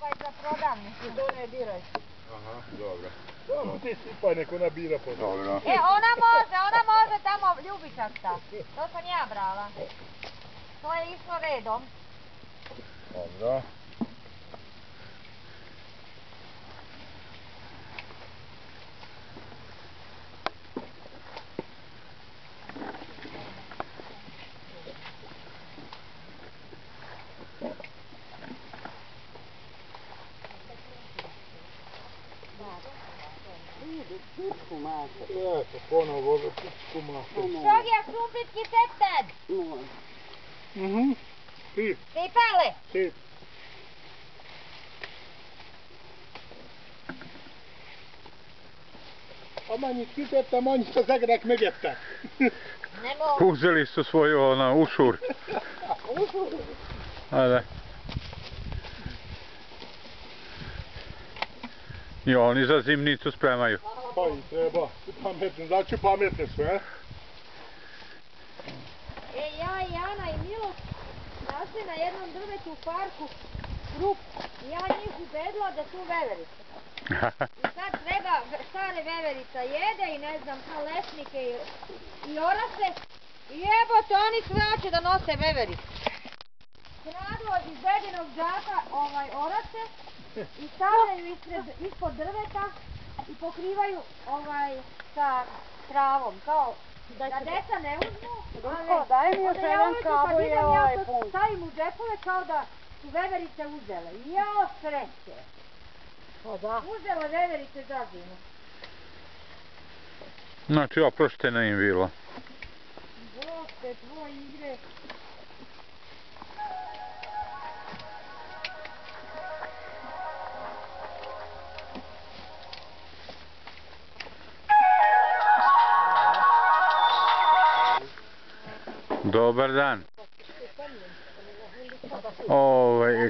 sipaj za prodavnicu. To ne diraj. Aha, dobro. Samo ti sipaj, nek ona bira po to. Dobro. Ona može tamo ljubičasta. To sam ja brala. To je išlo redom. Dobro. Pičku mater. Eto, ponovo ove pičku mater. Šogija krumpitki septad. Sip, Sipale. sip. Amennyit kitettem, annyit az egerek megettek. Ne mogu. Uzeli su svoju ušur. Ajde. I oni za zimnicu spremaju. Pa i treba, pametne, znači pametne sve. Ja i Ana i Milo našli na jednom drvetu u parku krup. Ja njih ubedila da su veverice. I sad treba stare veverica jede i ne znam, lešnike i orase. I jebote, oni svraće da nose veverice. Kradu od izvedenog džaka orase i stavljaju ispod drveta i pokrivaju sa travom, kao da deca ne uzmu. Daj mi još jedan kabel i ovaj pun. Stavim u džepove kao da su veverice uzele. Jao, sreće! Uzele veverice za zimu. Znači oprošteno im bilo. Bog te tvoj igre. Dobar dan.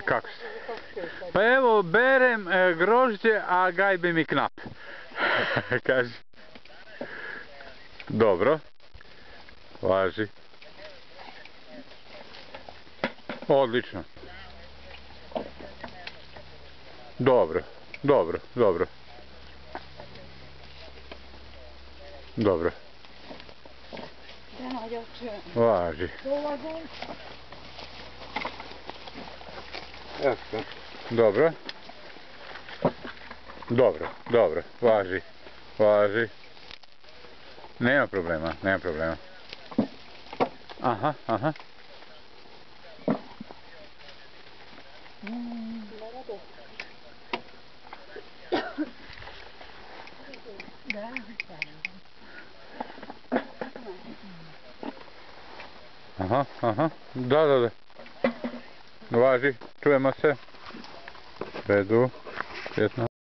Kako se? Pa evo, berem grožđe, a gajbe mi knap. Kaži. Dobro. Važi. Odlično. Dobro, dobro, dobro. Dobro. Važi. Dobro. Dobro, dobro, važi. Važi. Nema problema, nema problema. Aha, aha. Aha, aha, da. Važi, čujemo se. Redu, prijetno.